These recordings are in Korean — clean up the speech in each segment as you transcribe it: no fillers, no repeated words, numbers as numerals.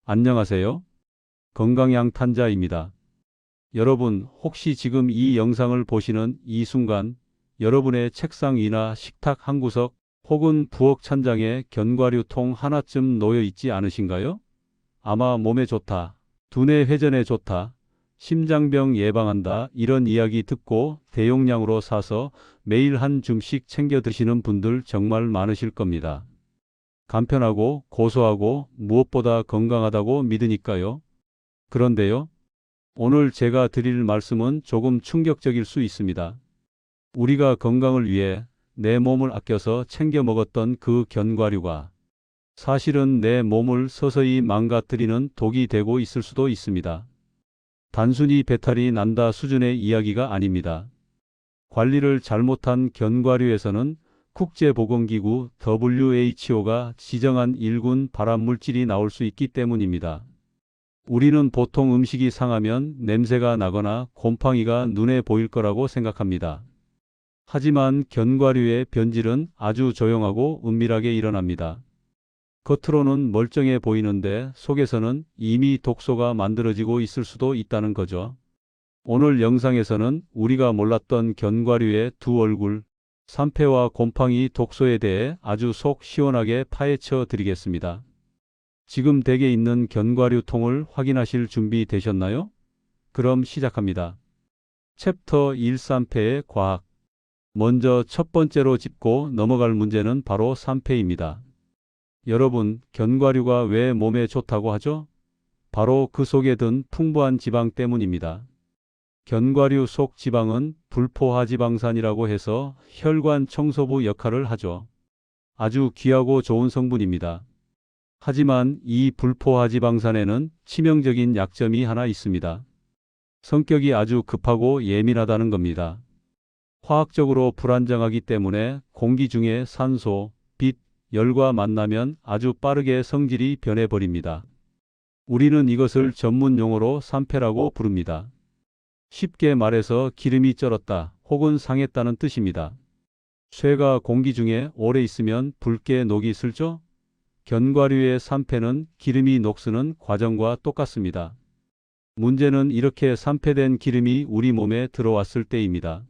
안녕하세요. 건강양탄자입니다. 여러분, 혹시 지금 이 영상을 보시는 이 순간 여러분의 책상 위나 식탁 한 구석 혹은 부엌 찬장에 견과류 통 하나쯤 놓여 있지 않으신가요? 아마 몸에 좋다, 두뇌 회전에 좋다, 심장병 예방한다 이런 이야기 듣고 대용량으로 사서 매일 한 줌씩 챙겨 드시는 분들 정말 많으실 겁니다. 간편하고 고소하고 무엇보다 건강하다고 믿으니까요. 그런데요, 오늘 제가 드릴 말씀은 조금 충격적일 수 있습니다. 우리가 건강을 위해 내 몸을 아껴서 챙겨 먹었던 그 견과류가 사실은 내 몸을 서서히 망가뜨리는 독이 되고 있을 수도 있습니다. 단순히 배탈이 난다 수준의 이야기가 아닙니다. 관리를 잘못한 견과류에서는 국제보건기구 WHO가 지정한 1군 발암물질이 나올 수 있기 때문입니다. 우리는 보통 음식이 상하면 냄새가 나거나 곰팡이가 눈에 보일 거라고 생각합니다. 하지만 견과류의 변질은 아주 조용하고 은밀하게 일어납니다. 겉으로는 멀쩡해 보이는데 속에서는 이미 독소가 만들어지고 있을 수도 있다는 거죠. 오늘 영상에서는 우리가 몰랐던 견과류의 두 얼굴, 산패와 곰팡이 독소에 대해 아주 속 시원하게 파헤쳐 드리겠습니다. 지금 댁에 있는 견과류 통을 확인하실 준비 되셨나요? 그럼 시작합니다. 챕터 1 산패의 과학. 먼저 첫 번째로 짚고 넘어갈 문제는 바로 산패입니다. 여러분, 견과류가 왜 몸에 좋다고 하죠? 바로 그 속에 든 풍부한 지방 때문입니다. 견과류 속 지방은 불포화지방산이라고 해서 혈관 청소부 역할을 하죠. 아주 귀하고 좋은 성분입니다. 하지만 이 불포화지방산에는 치명적인 약점이 하나 있습니다. 성격이 아주 급하고 예민하다는 겁니다. 화학적으로 불안정하기 때문에 공기 중에 산소, 빛, 열과 만나면 아주 빠르게 성질이 변해버립니다. 우리는 이것을 전문 용어로 산패라고 부릅니다. 쉽게 말해서 기름이 쩔었다 혹은 상했다는 뜻입니다. 쇠가 공기 중에 오래 있으면 붉게 녹이 슬죠? 견과류의 산패는 기름이 녹쓰는 과정과 똑같습니다. 문제는 이렇게 산패된 기름이 우리 몸에 들어왔을 때입니다.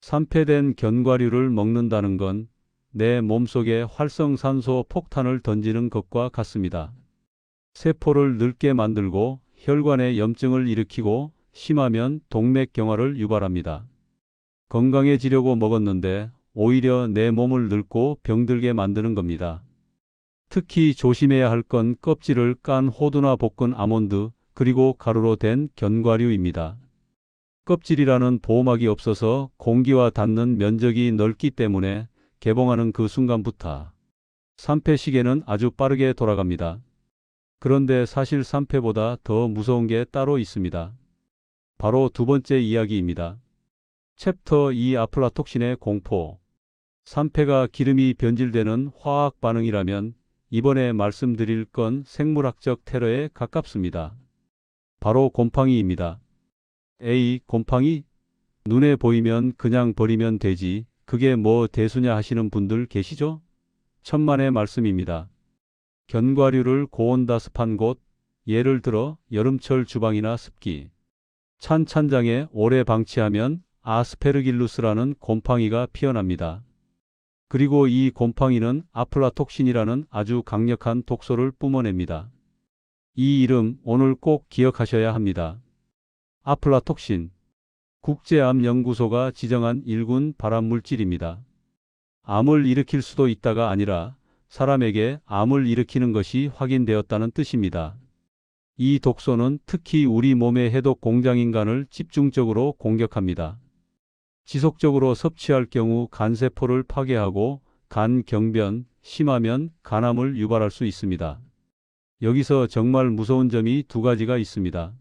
산패된 견과류를 먹는다는 건 내 몸속에 활성산소 폭탄을 던지는 것과 같습니다. 세포를 늙게 만들고 혈관에 염증을 일으키고 심하면 동맥경화를 유발합니다. 건강해지려고 먹었는데 오히려 내 몸을 늙고 병들게 만드는 겁니다. 특히 조심해야 할 건 껍질을 깐 호두나 볶은 아몬드 그리고 가루로 된 견과류입니다. 껍질이라는 보호막이 없어서 공기와 닿는 면적이 넓기 때문에 개봉하는 그 순간부터 산패 시계는 아주 빠르게 돌아갑니다. 그런데 사실 산패보다 더 무서운 게 따로 있습니다. 바로 두 번째 이야기입니다. 챕터 2 아플라톡신의 공포. 산패가 기름이 변질되는 화학 반응이라면 이번에 말씀드릴 건 생물학적 테러에 가깝습니다. 바로 곰팡이입니다. 에이, 곰팡이? 눈에 보이면 그냥 버리면 되지. 그게 뭐 대수냐 하시는 분들 계시죠? 천만의 말씀입니다. 견과류를 고온다습한 곳, 예를 들어 여름철 주방이나 습기 찬 찬장에 오래 방치하면 아스페르길루스라는 곰팡이가 피어납니다. 그리고 이 곰팡이는 아플라톡신이라는 아주 강력한 독소를 뿜어냅니다. 이 이름 오늘 꼭 기억하셔야 합니다. 아플라톡신. 국제암연구소가 지정한 1군 발암물질입니다. 암을 일으킬 수도 있다가 아니라 사람에게 암을 일으키는 것이 확인되었다는 뜻입니다. 이 독소는 특히 우리 몸의 해독 공장인간을 집중적으로 공격합니다. 지속적으로 섭취할 경우 간세포를 파괴하고 간 경변, 심하면 간암을 유발할 수 있습니다. 여기서 정말 무서운 점이 두 가지가 있습니다.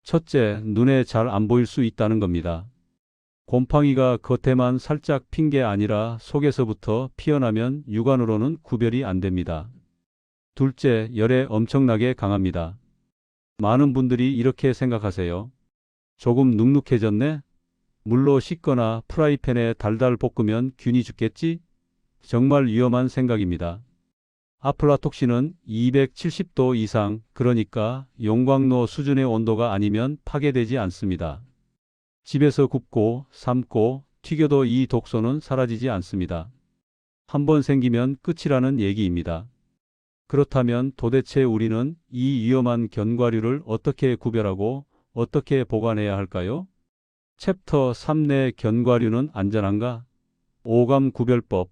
첫째, 눈에 잘 안 보일 수 있다는 겁니다. 곰팡이가 겉에만 살짝 핀 게 아니라 속에서부터 피어나면 육안으로는 구별이 안 됩니다. 둘째, 열에 엄청나게 강합니다. 많은 분들이 이렇게 생각하세요. 조금 눅눅해졌네? 물로 씻거나 프라이팬에 달달 볶으면 균이 죽겠지? 정말 위험한 생각입니다. 아플라톡신은 270도 이상, 그러니까 용광로 수준의 온도가 아니면 파괴되지 않습니다. 집에서 굽고 삶고 튀겨도 이 독소는 사라지지 않습니다. 한번 생기면 끝이라는 얘기입니다. 그렇다면 도대체 우리는 이 위험한 견과류를 어떻게 구별하고 어떻게 보관해야 할까요? 챕터 3 내 견과류는 안전한가? 오감 구별법.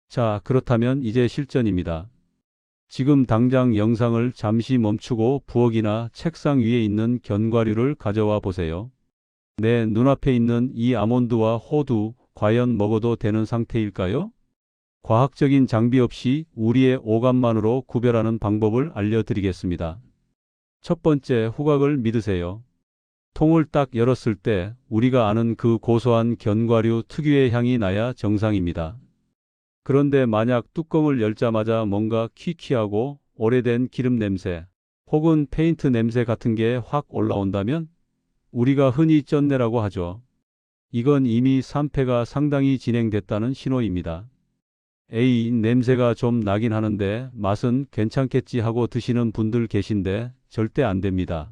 자, 그렇다면 이제 실전입니다. 지금 당장 영상을 잠시 멈추고 부엌이나 책상 위에 있는 견과류를 가져와 보세요. 내 눈앞에 있는 이 아몬드와 호두, 과연 먹어도 되는 상태일까요? 과학적인 장비 없이 우리의 오감만으로 구별하는 방법을 알려드리겠습니다. 첫 번째, 후각을 믿으세요. 통을 딱 열었을 때 우리가 아는 그 고소한 견과류 특유의 향이 나야 정상입니다. 그런데 만약 뚜껑을 열자마자 뭔가 퀴퀴하고 오래된 기름 냄새 혹은 페인트 냄새 같은 게 확 올라온다면 우리가 흔히 쩐내라고 하죠. 이건 이미 산패가 상당히 진행됐다는 신호입니다. 에이, 냄새가 좀 나긴 하는데 맛은 괜찮겠지 하고 드시는 분들 계신데 절대 안 됩니다.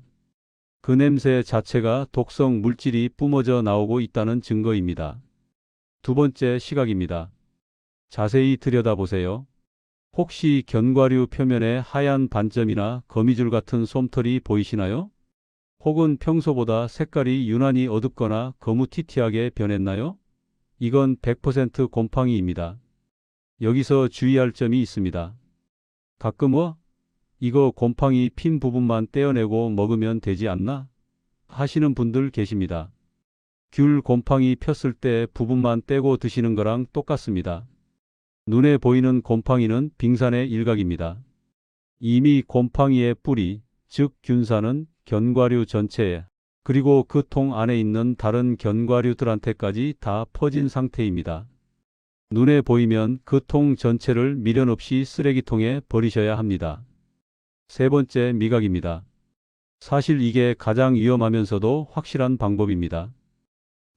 그 냄새 자체가 독성 물질이 뿜어져 나오고 있다는 증거입니다. 두 번째, 시각입니다. 자세히 들여다보세요. 혹시 견과류 표면에 하얀 반점이나 거미줄 같은 솜털이 보이시나요? 혹은 평소보다 색깔이 유난히 어둡거나 거무튀튀하게 변했나요? 이건 100% 곰팡이입니다. 여기서 주의할 점이 있습니다. 가끔 이거 곰팡이 핀 부분만 떼어내고 먹으면 되지 않나? 하시는 분들 계십니다. 귤 곰팡이 폈을 때 부분만 떼고 드시는 거랑 똑같습니다. 눈에 보이는 곰팡이는 빙산의 일각입니다. 이미 곰팡이의 뿌리, 즉 균사는 견과류 전체에 그리고 그 통 안에 있는 다른 견과류들한테까지 다 퍼진 상태입니다. 눈에 보이면 그 통 전체를 미련 없이 쓰레기통에 버리셔야 합니다. 세 번째, 미각입니다. 사실 이게 가장 위험하면서도 확실한 방법입니다.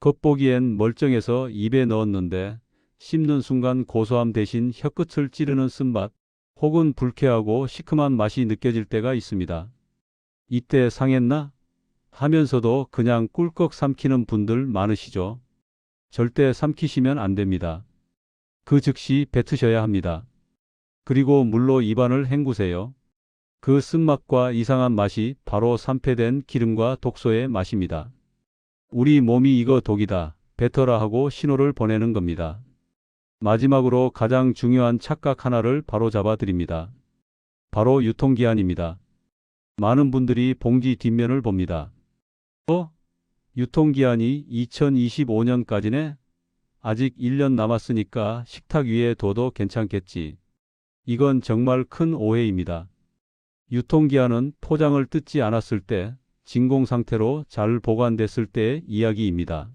겉보기엔 멀쩡해서 입에 넣었는데 씹는 순간 고소함 대신 혀끝을 찌르는 쓴맛 혹은 불쾌하고 시큼한 맛이 느껴질 때가 있습니다. 이때 상했나? 하면서도 그냥 꿀꺽 삼키는 분들 많으시죠? 절대 삼키시면 안 됩니다. 그 즉시 뱉으셔야 합니다. 그리고 물로 입안을 헹구세요. 그 쓴맛과 이상한 맛이 바로 산패된 기름과 독소의 맛입니다. 우리 몸이 이거 독이다, 뱉어라 하고 신호를 보내는 겁니다. 마지막으로 가장 중요한 착각 하나를 바로잡아 드립니다. 바로 유통기한입니다. 많은 분들이 봉지 뒷면을 봅니다. 유통기한이 2025년까지네? 아직 1년 남았으니까 식탁 위에 둬도 괜찮겠지. 이건 정말 큰 오해입니다. 유통기한은 포장을 뜯지 않았을 때, 진공 상태로 잘 보관됐을 때의 이야기입니다.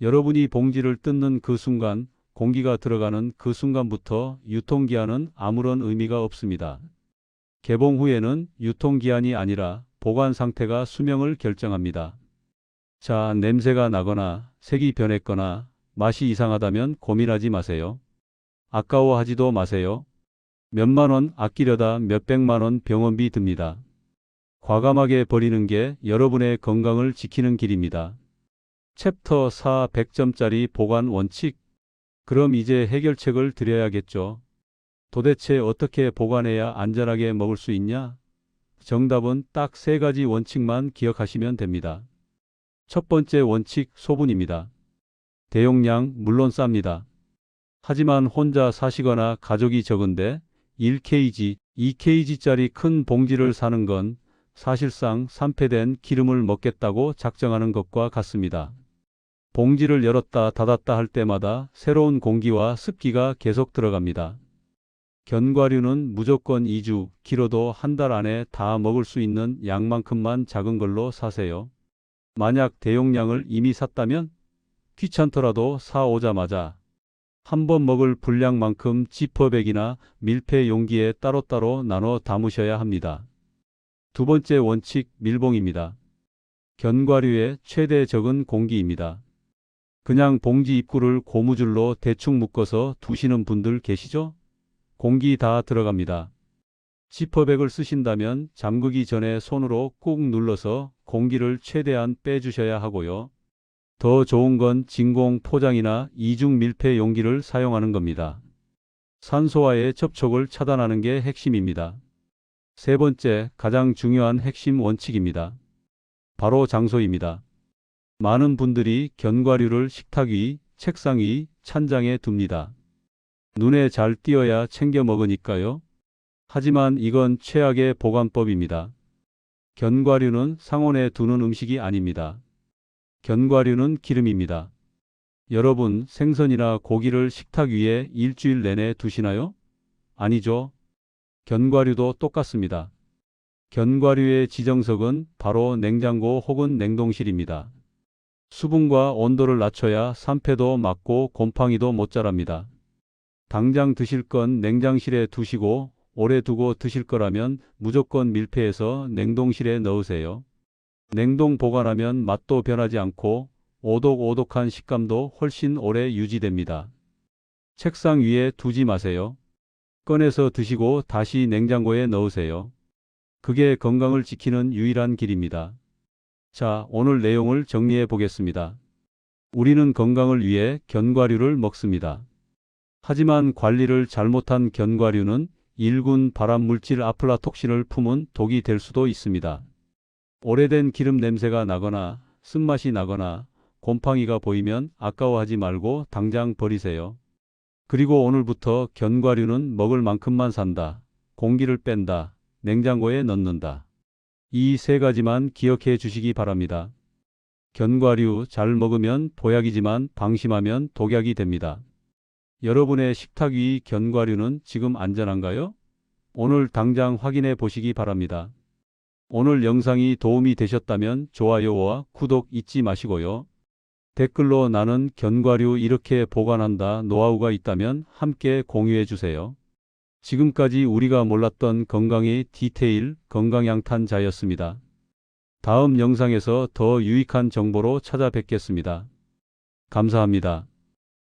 여러분이 봉지를 뜯는 그 순간, 공기가 들어가는 그 순간부터 유통기한은 아무런 의미가 없습니다. 개봉 후에는 유통기한이 아니라 보관 상태가 수명을 결정합니다. 자, 냄새가 나거나 색이 변했거나 맛이 이상하다면 고민하지 마세요. 아까워하지도 마세요. 몇만 원 아끼려다 몇백만 원 병원비 듭니다. 과감하게 버리는 게 여러분의 건강을 지키는 길입니다. 챕터 4 100점짜리 보관 원칙. 그럼 이제 해결책을 드려야겠죠. 도대체 어떻게 보관해야 안전하게 먹을 수 있냐? 정답은 딱 3가지 원칙만 기억하시면 됩니다. 첫 번째 원칙, 소분입니다. 대용량 물론 쌉니다. 하지만 혼자 사시거나 가족이 적은데 1kg, 2kg짜리 큰 봉지를 사는 건 사실상 산패된 기름을 먹겠다고 작정하는 것과 같습니다. 봉지를 열었다 닫았다 할 때마다 새로운 공기와 습기가 계속 들어갑니다. 견과류는 무조건 2주, 길어도 한 달 안에 다 먹을 수 있는 양만큼만 작은 걸로 사세요. 만약 대용량을 이미 샀다면 귀찮더라도 사오자마자 한 번 먹을 분량만큼 지퍼백이나 밀폐 용기에 따로따로 나눠 담으셔야 합니다. 두 번째 원칙, 밀봉입니다. 견과류의 최대 적은 공기입니다. 그냥 봉지 입구를 고무줄로 대충 묶어서 두시는 분들 계시죠? 공기 다 들어갑니다. 지퍼백을 쓰신다면 잠그기 전에 손으로 꾹 눌러서 공기를 최대한 빼주셔야 하고요. 더 좋은 건 진공 포장이나 이중 밀폐 용기를 사용하는 겁니다. 산소와의 접촉을 차단하는 게 핵심입니다. 세 번째, 가장 중요한 핵심 원칙입니다. 바로 장소입니다. 많은 분들이 견과류를 식탁 위, 책상 위, 찬장에 둡니다. 눈에 잘 띄어야 챙겨 먹으니까요. 하지만 이건 최악의 보관법입니다. 견과류는 상온에 두는 음식이 아닙니다. 견과류는 기름입니다. 여러분, 생선이나 고기를 식탁 위에 일주일 내내 두시나요? 아니죠. 견과류도 똑같습니다. 견과류의 지정석은 바로 냉장고 혹은 냉동실입니다. 수분과 온도를 낮춰야 산패도 막고 곰팡이도 못 자랍니다. 당장 드실 건 냉장실에 두시고 오래 두고 드실 거라면 무조건 밀폐해서 냉동실에 넣으세요. 냉동 보관하면 맛도 변하지 않고 오독오독한 식감도 훨씬 오래 유지됩니다. 책상 위에 두지 마세요. 꺼내서 드시고 다시 냉장고에 넣으세요. 그게 건강을 지키는 유일한 길입니다. 자, 오늘 내용을 정리해 보겠습니다. 우리는 건강을 위해 견과류를 먹습니다. 하지만 관리를 잘못한 견과류는 일군 발암물질 아플라톡신을 품은 독이 될 수도 있습니다. 오래된 기름 냄새가 나거나 쓴맛이 나거나 곰팡이가 보이면 아까워하지 말고 당장 버리세요. 그리고 오늘부터 견과류는 먹을 만큼만 산다. 공기를 뺀다. 냉장고에 넣는다. 이 세 가지만 기억해 주시기 바랍니다. 견과류 잘 먹으면 보약이지만 방심하면 독약이 됩니다. 여러분의 식탁 위 견과류는 지금 안전한가요? 오늘 당장 확인해 보시기 바랍니다. 오늘 영상이 도움이 되셨다면 좋아요와 구독 잊지 마시고요. 댓글로 나는 견과류 이렇게 보관한다 노하우가 있다면 함께 공유해 주세요. 지금까지 우리가 몰랐던 건강의 디테일 건강양탄자였습니다. 다음 영상에서 더 유익한 정보로 찾아뵙겠습니다. 감사합니다.